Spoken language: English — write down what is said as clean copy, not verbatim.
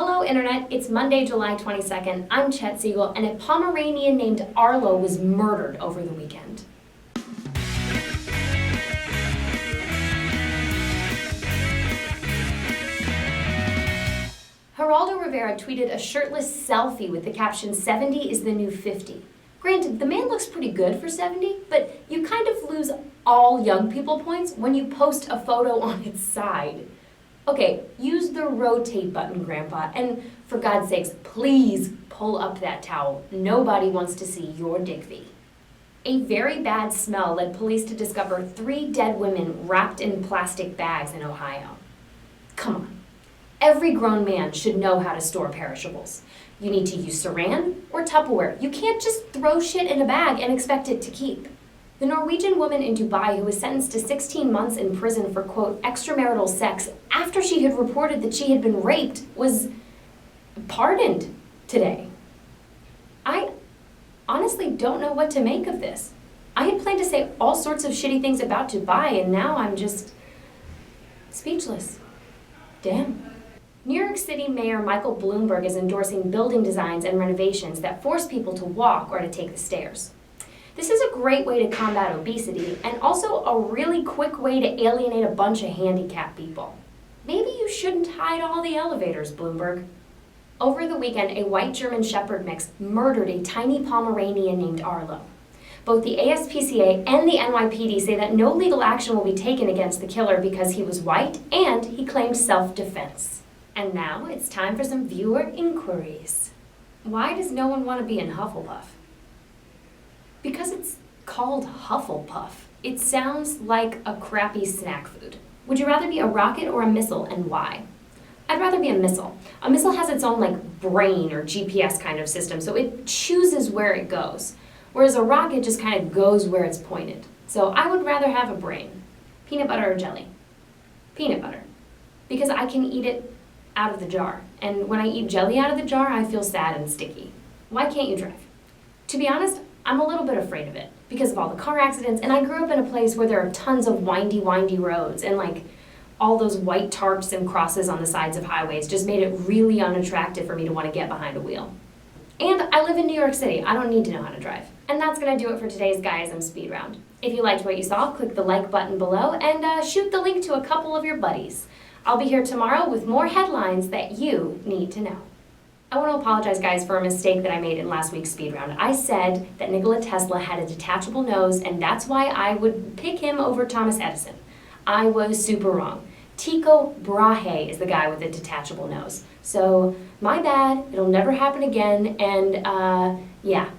Hello Internet, it's Monday, July 22nd. I'm Chet Siegel, and a Pomeranian named Arlo was murdered over the weekend. Rodrigo Rivera tweeted a shirtless selfie with the caption, "70 is the new 50. Granted, the man looks pretty good for 70, but you kind of lose all young people points when you post a photo on its side. Okay, use the rotate button, Grandpa, and for God's sakes, please pull up that towel. Nobody wants to see your dickvy. A very bad smell led police to discover 3 dead women wrapped in plastic bags in Ohio. Come on. Every grown man should know how to store perishables. You need to use saran or Tupperware. You can't just throw shit in a bag and expect it to keep. The Norwegian woman in Dubai who was sentenced to 16 months in prison for, quote, extramarital sex after she had reported that she had been raped was pardoned today. I honestly don't know what to make of this. I had planned to say all sorts of shitty things about Dubai, and now I'm just speechless. Damn. New York City Mayor Michael Bloomberg is endorsing building designs and renovations that force people to walk or to take the stairs. This is a great way to combat obesity and also a really quick way to alienate a bunch of handicapped people. Maybe you shouldn't hide all the elevators, Bloomberg. Over the weekend, a white German Shepherd mix murdered a tiny Pomeranian named Arlo. Both the ASPCA and the NYPD say that no legal action will be taken against the killer because he was white and he claimed self-defense. And now it's time for some viewer inquiries. Why does no one want to be in Hufflepuff? Because it's called Hufflepuff. It sounds like a crappy snack food. Would you rather be a rocket or a missile, and why? I'd rather be a missile. A missile has its own brain or GPS kind of system, so it chooses where it goes. Whereas a rocket just kind of goes where it's pointed. So I would rather have a brain. Peanut butter or jelly? Peanut butter. Because I can eat it out of the jar. And when I eat jelly out of the jar, I feel sad and sticky. Why can't you drive? To be honest, I'm a little bit afraid of it because of all the car accidents, and I grew up in a place where there are tons of windy roads, and all those white tarps and crosses on the sides of highways just made it really unattractive for me to want to get behind a wheel. And I live in New York City. I don't need to know how to drive. And that's going to do it for today's Guyism Speed Round. If you liked what you saw, click the like button below and shoot the link to a couple of your buddies. I'll be here tomorrow with more headlines that you need to know. I want to apologize, guys, for a mistake that I made in last week's speed round. I said that Nikola Tesla had a detachable nose, and that's why I would pick him over Thomas Edison. I was super wrong. Tycho Brahe is the guy with the detachable nose. So, my bad, it'll never happen again, and yeah.